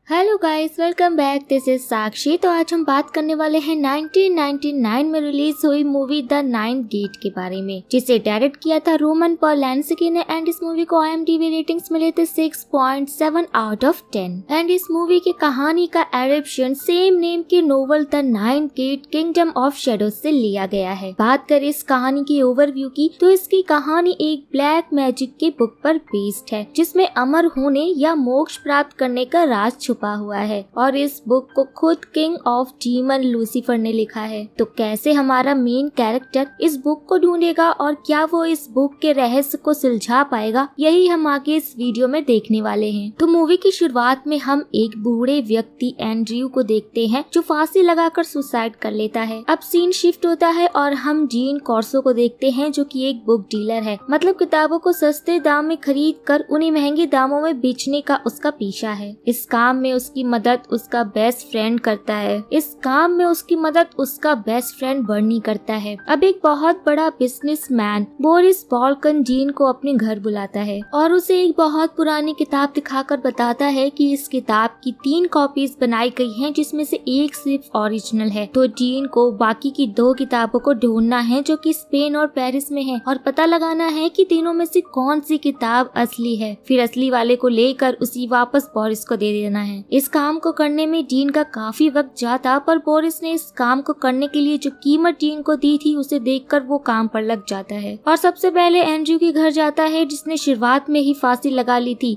Hello guys, welcome back. This is Sakshi. तो आज हम बात करने वाले हैं 1999 में रिलीज हुई मूवी द नाइन्थ गेट के बारे में, जिसे डायरेक्ट किया था रोमन पोलांस्की ने। एंड इस मूवी को IMDb रेटिंग्स मिले थे 6.7 आउट ऑफ 10। एंड इस मूवी की कहानी का एडप्शन सेम नेम के novel the ninth gate kingdom of shadows से लिया गया है। बात करें इस कहानी की ओवरव्यू की, तो इसकी कहानी एक ब्लैक मैजिक के बुक पर बेस्ड है, जिसमें अमर होने या मोक्ष प्राप्त करने का राज छुपा हुआ है। और इस बुक को खुद किंग ऑफ डीमन लूसीफर ने लिखा है। तो कैसे हमारा मेन कैरेक्टर इस बुक को ढूंढेगा और क्या वो इस बुक के रहस्य को सुलझा पाएगा, यही हम आगे इस वीडियो में देखने वाले हैं। तो मूवी की शुरुआत में हम एक बूढ़े व्यक्ति एंड्रयू को देखते हैं, जो फांसी लगाकर सुसाइड कर लेता है। अब सीन शिफ्ट होता है और हम जीन कॉर्सो को देखते हैं, जो कि एक बुक डीलर है। मतलब किताबों को सस्ते दाम में खरीद कर उन्हें महंगे दामों में बेचने का उसका पीछा है। इस काम में उसकी मदद उसका बेस्ट फ्रेंड करता है। बर्नी करता है। अब एक बहुत बड़ा बिजनेसमैन बोरिस बॉल्कन जीन को अपने घर बुलाता है और उसे एक बहुत पुरानी किताब दिखाकर बताता है कि इस किताब की 3 कॉपीज बनाई गई हैं, जिसमें से एक सिर्फ ओरिजिनल है। तो जीन को बाकी की 2 किताबों को ढूंढना है, जो कि स्पेन और पेरिस में है, और पता लगाना है कि तीनों में से कौन सी किताब असली है। फिर असली वाले को लेकर उसी वापस बोरिस को दे देना है। इस काम को करने में डीन का काफी वक्त जाता, पर बोरिस ने इस काम को करने के लिए जो कीमत डीन को दी थी उसे देखकर वो काम पर लग जाता है और सबसे पहले एंड्रयू के घर जाता है, जिसने शुरुआत में ही फांसी लगा ली थी।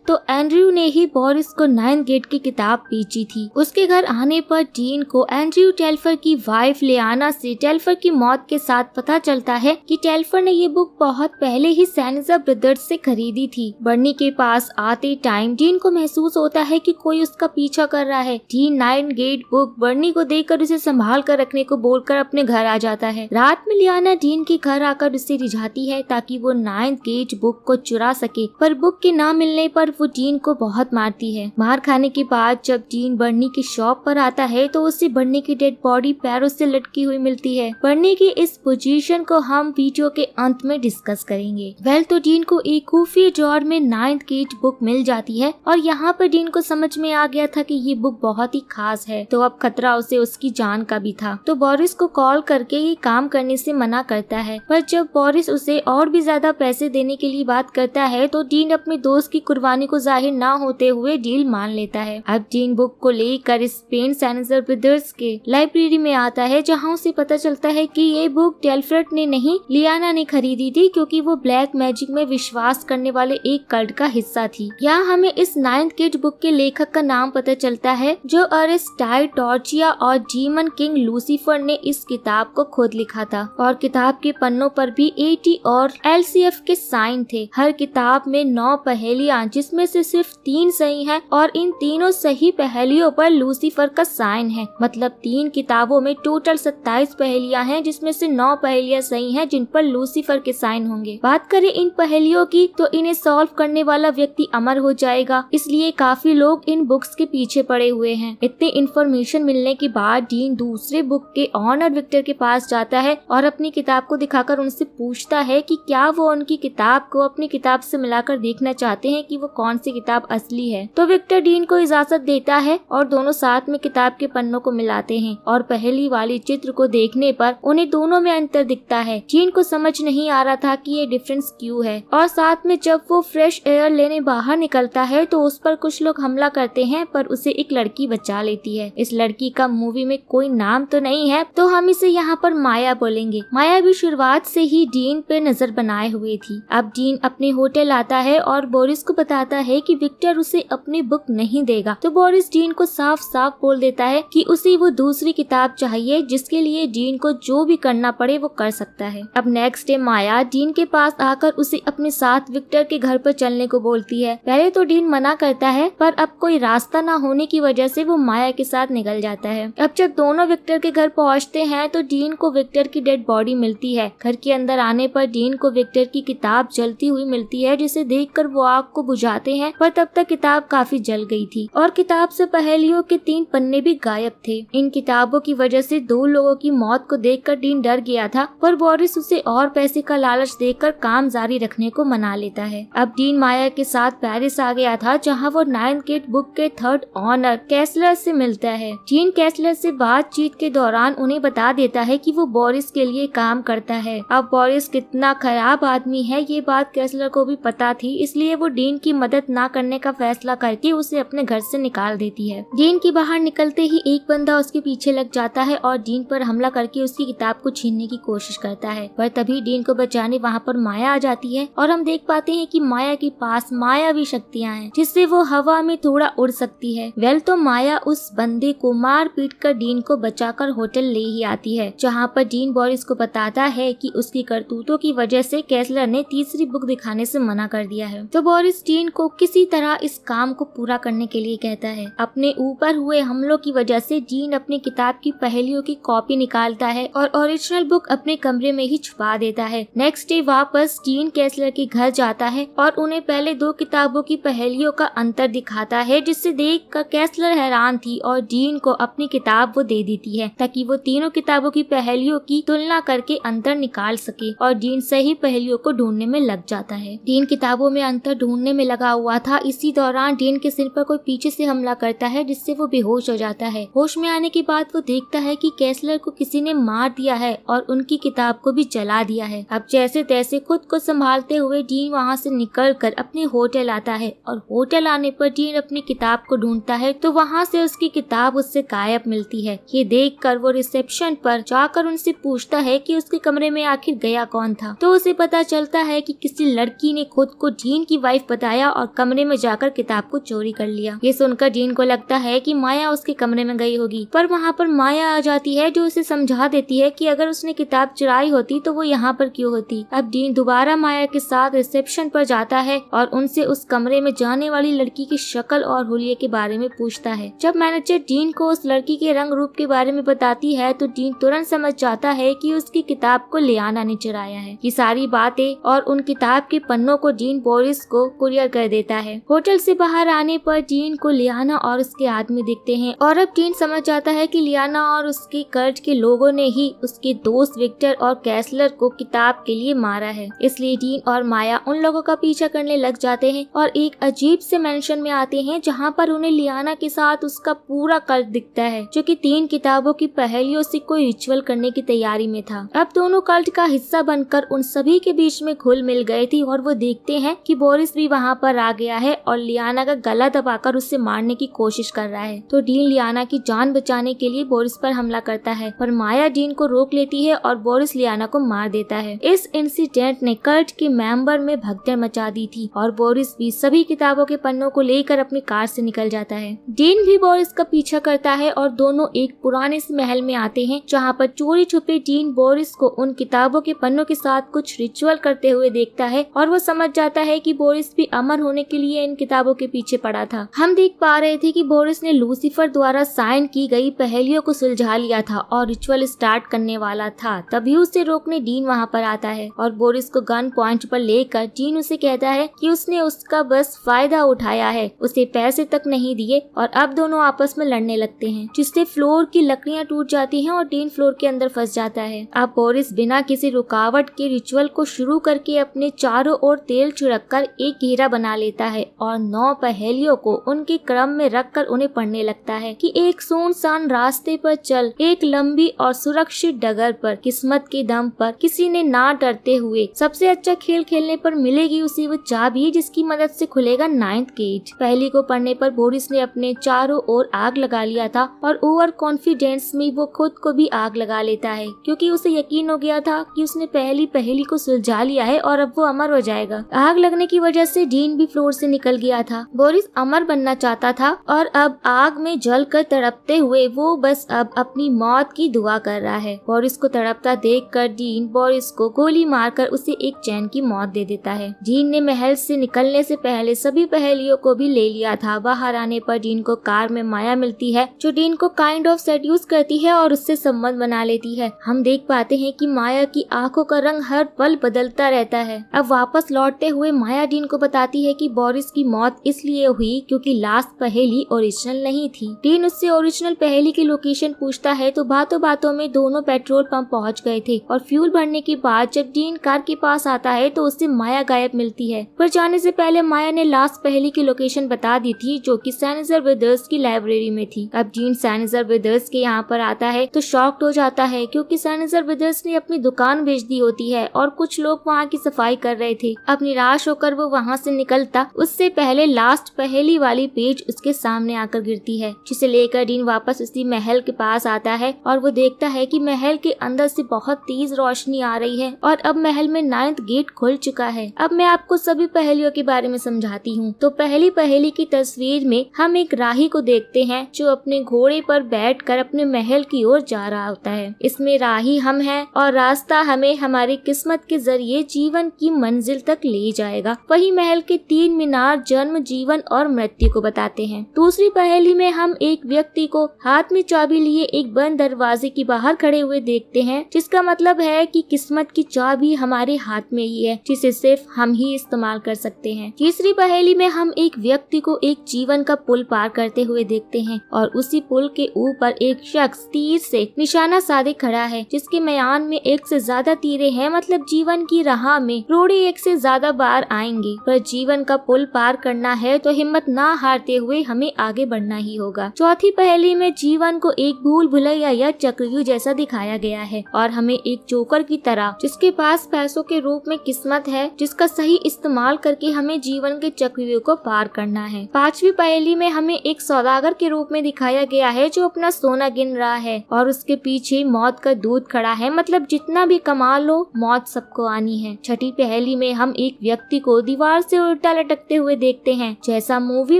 तो एंड्रयू ने ही बोरिस को नाइन्थ गेट की किताब बेची थी। उसके घर आने पर डीन को एंड्रयू टेल्फर की वाइफ लियाना से टेल्फर की मौत के साथ पता चलता है कि टेल्फर ने ये बुक बहुत पहले ही सैनिजा ब्रदर्स से खरीदी थी। बर्नी के पास आते टाइम डीन को महसूस होता है कि कोई उसका पीछा कर रहा है। डीन नाइन्थ गेट बुक बर्नी को देकर उसे संभाल कर रखने को बोलकर अपने घर आ जाता है। रात में लियाना डीन के घर आकर उसे रिझाती है ताकि वो नाइन्थ गेट बुक को चुरा सके, पर बुक के ना मिलने पर वो डीन को बहुत मारती है। मार खाने के बाद जब डीन बर्नी की शॉप पर आता है तो उसे बर्नी की डेड बॉडी पैरों से लटकी हुई मिलती है। बर्नी की इस पोजीशन को हम वीडियो के अंत में डिस्कस करेंगे। तो डीन को एक खुफिया ड्रॉअर में नाइन्थ गेट बुक मिल जाती है और यहाँ पर डीन को समझ में आ गया था कि ये बुक बहुत ही खास है, तो अब खतरा उसे उसकी जान का भी था। तो बोरिस को कॉल करके ये काम करने से मना करता है, पर जब बोरिस उसे और भी ज्यादा पैसे देने के लिए बात करता है तो डीन अपने दोस्त की कुर्बानी को जाहिर ना होते हुए डील मान लेता है। अब डीन बुक को लेकर स्पेन सैनिजा ब्रदर्स के लाइब्रेरी में आता है, जहाँ उसे पता चलता है कि ये बुक टेल्फर ने नहीं लियाना ने खरीदी थी, क्योंकि वो ब्लैक मैजिक में विश्वास करने वाले एक कल्ट का हिस्सा थी। यहाँ हमें इस नाइन्थ गेट बुक के लेखक का नाम पता चलता है, जो अरिस्टाइड टॉर्चिया और डीमन किंग लूसीफर ने इस किताब को खुद लिखा था। और किताब के पन्नों पर भी AT और LCF के साइन थे। हर किताब में 9 पहेलियां, जिसमें से सिर्फ 3 सही हैं, और इन तीनों सही पहेलियों पर लूसीफर का साइन है। मतलब 3 किताबों में टोटल 27 पहेलियां हैं, जिसमें से 9 पहेलियां सही हैं, जिन पर लूसीफर के साइन होंगे। बात करें इन पहेलियों की, तो इन्हें सॉल्व करने वाला व्यक्ति अमर हो जाएगा, इसलिए काफी लोग इन बुक्स के पीछे पड़े हुए हैं। इतने इन्फॉर्मेशन मिलने के बाद डीन दूसरे बुक के ऑनर विक्टर के पास जाता है और अपनी किताब को दिखाकर उनसे पूछता है कि क्या वो उनकी किताब को अपनी किताब से मिलाकर देखना चाहते हैं कि वो कौन सी किताब असली है। तो विक्टर डीन को इजाजत देता है और दोनों साथ में किताब के पन्नों को मिलाते हैं और पहली वाली चित्र को देखने पर उन्हें दोनों में अंतर दिखता है। डीन को समझ नहीं आ रहा था कि ये डिफरेंस क्यों है। और साथ में जब वो फ्रेश एयर लेने बाहर निकलता है तो उस पर कुछ लोग हमला करते हैं, पर उसे एक लड़की बचा लेती है। इस लड़की का मूवी में कोई नाम तो नहीं है, तो हम इसे यहाँ पर माया बोलेंगे। माया भी शुरुआत से ही डीन पे नजर बनाए हुए थी। अब डीन अपने होटल आता है और बोरिस को बताता है कि विक्टर उसे अपनी बुक नहीं देगा। तो बोरिस डीन को साफ साफ बोल देता है कि उसे वो दूसरी किताब चाहिए, जिसके लिए डीन को जो भी करना पड़े वो कर सकता है। अब नेक्स्ट डे माया डीन के पास आकर उसे अपने साथ विक्टर के घर पर चलने को बोलती है। पहले तो डीन मना करता है, पर अब कोई रास्ता ना होने की वजह से वो माया के साथ निकल जाता है। अब जब दोनों विक्टर के घर पहुंचते हैं तो डीन को विक्टर की डेड बॉडी मिलती है। घर के अंदर आने पर डीन को विक्टर की किताब जलती हुई मिलती है, जिसे देखकर वो आग को बुझाते हैं, पर तब तक किताब काफी जल गई थी और किताब से पहेलियों के 3 पन्ने भी गायब थे। इन किताबों की वजह से 2 लोगों की मौत को देखकर डीन डर गया था, पर बोरिस उसे और पैसे का लालच देकर काम जारी रखने को मना लेता है। अब डीन माया के साथ पेरिस आ गया था, जहाँ वो नाइन्थ गेट बुक के थर्ड ऑनर कैसलर से मिलता है। डीन कैसलर से बातचीत के दौरान उन्हें बता देता है कि वो बोरिस के लिए काम करता है। अब बोरिस कितना खराब आदमी है ये बात कैसलर को भी पता थी, इसलिए वो डीन की मदद ना करने का फैसला करके उसे अपने घर से निकाल देती है। डीन के बाहर निकलते ही एक बंदा उसके पीछे लग जाता है और डीन पर हमला करके उसकी किताब को छीनने की कोशिश करता है, पर तभी डीन को बचाने वहाँ पर माया आ जाती है और हम देख पाते हैं कि माया के पास मायावी शक्तियाँ हैं जिससे वो हवा में थोड़ा उड़ सकती है। तो माया उस बंदे को मार पीट कर डीन को बचाकर होटल ले ही आती है, जहाँ पर डीन बोरिस को बताता है कि उसकी करतूतों की वजह से कैसलर ने तीसरी बुक दिखाने से मना कर दिया है। तो बोरिस डीन को किसी तरह इस काम को पूरा करने के लिए कहता है। अपने ऊपर हुए हमलों की वजह से डीन अपनी किताब की पहेलियों की कॉपी निकालता है और ओरिजिनल बुक अपने कमरे में ही छुपा देता है। नेक्स्ट डे वापस डीन कैसलर के घर जाता है और उन्हें पहले दो किताबों की पहेलियों का अंतर दिखाता है, जिससे देख कर कैसलर हैरान थी और डीन को अपनी किताब वो दे देती है ताकि वो तीनों किताबों की पहेलियों की तुलना करके अंतर निकाल सके और डीन सही पहेलियों को ढूंढने में लग जाता है। डीन किताबों में अंतर ढूंढने में लगा हुआ था। इसी दौरान डीन के सिर पर कोई पीछे से हमला करता है जिससे वो बेहोश हो जाता है। होश में आने के बाद वो देखता है कि कैसलर को किसी ने मार दिया है और उनकी किताब को भी जला दिया है। अब जैसे तैसे खुद को संभालते हुए डीन वहाँ से निकल कर अपने होटल आता है और होटल आने पर डीन अपनी किताब को ढूंढता है तो वहाँ से उसकी किताब उससे गायब मिलती है। ये देखकर वो रिसेप्शन पर जाकर उनसे पूछता है कि उसके कमरे में आखिर गया कौन था। तो उसे पता चलता है कि किसी लड़की ने खुद को डीन की वाइफ बताया और कमरे में जाकर किताब को चोरी कर लिया। ये सुनकर डीन को लगता है कि माया उसके कमरे में गई होगी, पर वहाँ पर माया आ जाती है जो उसे समझा देती है कि अगर उसने किताब चुराई होती तो वो यहाँ पर क्यों होती। अब डीन दोबारा माया के साथ रिसेप्शन पर जाता है और उनसे उस कमरे में जाने वाली लड़की की शक्ल और हुलिये के बारे में पूछता है। जब मैनेजर डीन को उस लड़की के रंग रूप के बारे में बताती है तो डीन तुरंत समझ जाता है कि उसकी किताब को लियाना ने चुराया है। ये सारी बातें और उन किताब के पन्नों को डीन बोरिस को कुरियर कर देता है। होटल से बाहर आने पर डीन को लियाना और उसके आदमी दिखते हैं और अब डीन समझ जाता है कि लियाना और उसके कर्ज के लोगों ने ही उसके दोस्त विक्टर और कैसलर को किताब के लिए मारा है। इसलिए डीन और माया उन लोगों का पीछा करने लग जाते हैं और एक अजीब से मेंशन में आते हैं जहाँ पर उन्हें लियाना के साथ उसका पूरा कल्ट दिखता है जो कि 3 किताबों की पहेलियों से कोई रिचुअल करने की तैयारी में था। अब दोनों कल्ट का हिस्सा बनकर उन सभी के बीच में घुल मिल गए थे और वो देखते हैं कि बोरिस भी वहाँ पर आ गया है और लियाना का गला दबाकर उससे मारने की कोशिश कर रहा है। तो डीन लियाना की जान बचाने के लिए बोरिस पर हमला करता है, पर माया डीन को रोक लेती है और बोरिस लियाना को मार देता है। इस इंसिडेंट ने कल्ट के मेंबर में भगदड़ मचा दी थी और बोरिस भी सभी किताबों के पन्नों को लेकर अपनी कार से निकल जाता है। डीन भी बोरिस का पीछा करता है और दोनों एक पुराने से महल में आते हैं जहाँ पर चोरी छुपे डीन बोरिस को उन किताबों के पन्नों के साथ कुछ रिचुअल करते हुए देखता है और वो समझ जाता है कि बोरिस भी अमर होने के लिए इन किताबों के पीछे पड़ा था। हम देख पा रहे थे कि बोरिस ने लूसीफर द्वारा साइन की गई पहेलियों को सुलझा लिया था और रिचुअल स्टार्ट करने वाला था। तभी उसे रोकने डीन वहाँ पर आता है और बोरिस को गन पॉइंट पर लेकर डीन उसे कहता है कि उसने उसका बस फायदा उठाया है, उसे पैसे तक नहीं दिए और अब दोनों आपस में लड़ने लगते हैं जिससे फ्लोर की लकड़ियां टूट जाती हैं और डीन फ्लोर के अंदर फंस जाता है। अब बोरिस बिना किसी रुकावट के रिचुअल को शुरू करके अपने चारों ओर तेल छिड़ककर एक घेरा बना लेता है और 9 पहेलियों को उनके क्रम में रखकर उन्हें पढ़ने लगता है कि एक सुनसान रास्ते पर चल, एक लंबी और सुरक्षित डगर पर, किस्मत के दम पर, किसी ने ना डरते हुए, सबसे अच्छा खेल खेलने पर मिलेगी उसी वो चाबी जिसकी मदद से खुलेगा 9th गेट। पहली को पढ़ने पर बोरिस ने अपने चारों ओर आग लगा लिया था और ओवर कॉन्फिडेंस में वो खुद को भी आग लगा लेता है क्योंकि उसे यकीन हो गया था कि उसने पहली पहेली को सुलझा लिया है और अब वो अमर हो जाएगा। आग लगने की वजह से डीन भी फ्लोर से निकल गया था। बोरिस अमर बनना चाहता था और अब आग में जलकर तड़पते हुए वो बस अब अपनी मौत की दुआ कर रहा है। बोरिस को तड़पता देखकर डीन बोरिस को गोली मारकर उसे एक चैन की मौत दे देता है। डीन ने महल से निकलने से पहले सभी पहेलियों को भी ले लिया था। बाहर आने पर डीन को कार में माया मिलती है जो डीन को काइंड ऑफ सेड्यूस करती है और उससे संबंध बना लेती है। हम देख पाते हैं कि माया की आंखों का रंग हर पल बदलता रहता है। अब वापस लौटते हुए माया डीन को बताती है कि बोरिस की मौत इसलिए हुई क्योंकि लास्ट पहेली ओरिजिनल नहीं थी। डीन उससे ओरिजिनल पहेली की लोकेशन पूछता है तो बातों बातों में दोनों पेट्रोल पंप पहुंच गए थे और फ्यूल भरने के बाद जब डीन कार के पास आता है तो उससे माया गायब मिलती है। पर जाने से पहले माया ने लास्ट पहेली की लोकेशन बता दी थी जो कि सैनिजर ब्रदर्स की लाइब्रेरी में थी। अब जीन सैनिजर ब्रदर्स के यहाँ पर आता है तो शॉक्ड हो जाता है क्योंकि सैनिजर ब्रदर्स ने अपनी दुकान बेच दी होती है और कुछ लोग वहाँ की सफाई कर रहे थे। अब निराश होकर वो वहाँ से निकलता उससे पहले लास्ट पहेली वाली पेज उसके सामने आकर गिरती है, जिसे लेकर डीन वापस उसी महल के पास आता है और वो देखता है कि महल के अंदर से बहुत तेज रोशनी आ रही है और अब महल में 9th गेट खुल चुका है। अब मैं आपको सभी पहेलियों के बारे में समझाती हूँ। तो पहली पहेली की तस्वीर में हम एक राही को देखते हैं जो अपने घोड़े पर बैठकर अपने महल की ओर जा रहा होता है। इसमें राही हम हैं और रास्ता हमें हमारी किस्मत के जरिए जीवन की मंजिल तक ले जाएगा। वही महल के 3 मीनार जन्म, जीवन और मृत्यु को बताते हैं। दूसरी पहेली में हम एक व्यक्ति को हाथ में चाबी लिए एक बंद दरवाजे के बाहर खड़े हुए देखते हैं, जिसका मतलब है कि किस्मत की चाबी हमारे हाथ में ही है, जिसे सिर्फ हम ही इस्तेमाल कर सकते हैं। तीसरी पहेली में हम एक व्यक्ति को एक जीवन का पुल पार करते हुए देखते हैं और उसी पुल के ऊपर एक शख्स तीर से निशाना साधे खड़ा है, जिसके म्यान में 1 से ज्यादा तीरे हैं, मतलब जीवन की राह में रोड़े 1 से ज्यादा बार आएंगे। पर जीवन का पुल पार करना है तो हिम्मत ना हारते हुए हमें आगे बढ़ना ही होगा। चौथी पहेली में जीवन को एक भूल भुलैया या चक्रव्यूह जैसा दिखाया गया है और हमें एक जोकर की तरह, जिसके पास पैसों के रूप में किस्मत है, जिसका सही इस्तेमाल करके हमें जीवन के चक्रव्यूह को पार करना है। पांचवी पहेली में हमें एक सौदागर के रूप में दिखाया गया है जो अपना सोना गिन रहा है और उसके पीछे मौत का दूत खड़ा है, मतलब जितना भी कमा लो मौत सबको आनी है। छठी पहेली में हम एक व्यक्ति को दीवार से उल्टा लटकते हुए देखते हैं, जैसा मूवी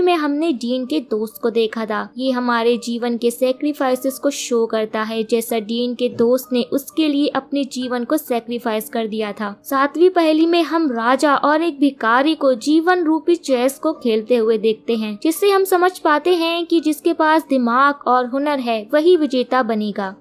में हमने डीन के दोस्त को देखा था। ये हमारे जीवन के सेक्रीफाइसेस को शो करता है, जैसा डीन के दोस्त ने उसके लिए अपने जीवन को सेक्रीफाइस कर दिया था। सातवीं पहेली में हम राजा और एक भिखारी को जीवन रूपी चेस को खेलते हुए देखते हैं, जिससे हम समझ पाते हैं कि जिसके पास दिमाग और हुनर है वही विजेता बनेगा।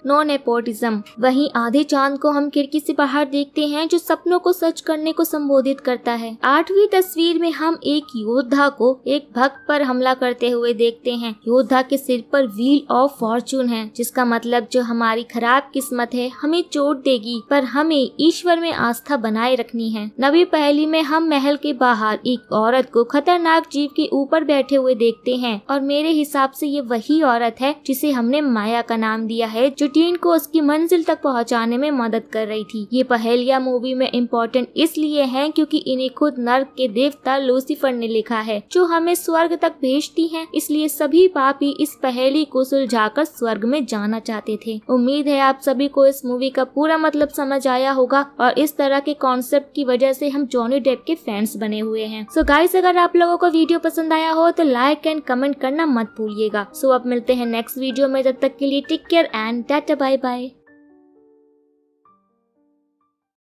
#No nepotism. वहीं आधे चांद को हम खिड़की से बाहर देखते हैं जो सपनों को सच करने को संबोधित करता है। 8वीं तस्वीर में हम एक योद्धा को एक भक्त पर हमला करते हुए देखते हैं। योद्धा के सिर पर व्हील ऑफ फॉर्चून है, जिसका मतलब जो हमारी खराब किस्मत है हमें चोट देगी, पर हमें ईश्वर में आस्था बनाए रखनी है। 9वीं पहेली में हम महल के बाहर एक औरत को खतरनाक जीव के ऊपर बैठे हुए देखते हैं और मेरे हिसाब से ये वही औरत है जिसे हमने माया का नाम दिया है, जो डीन को उसकी मंजिल तक पहुंचाने में मदद कर रही थी। ये पहेलियां मूवी में इम्पोर्टेंट इसलिए हैं क्योंकि इन्हें खुद नर्क के देवता लूसीफर ने लिखा है, जो हमें स्वर्ग तक भेजती हैं। इसलिए सभी पापी इस पहेली को सुलझाकर स्वर्ग में जाना चाहते थे। उम्मीद है आप सभी को इस मूवी का पूरा मतलब समझ आया होगा और इस तरह के कॉन्सेप्ट की वजह से हम जॉनी डेप के फैंस बने हुए हैं। सो गाइस, अगर आप लोगों को वीडियो पसंद आया हो तो लाइक एंड कमेंट करना मत भूलिएगा। सो अब मिलते हैं नेक्स्ट वीडियो में, तब तक के लिए take care and tata bye bye.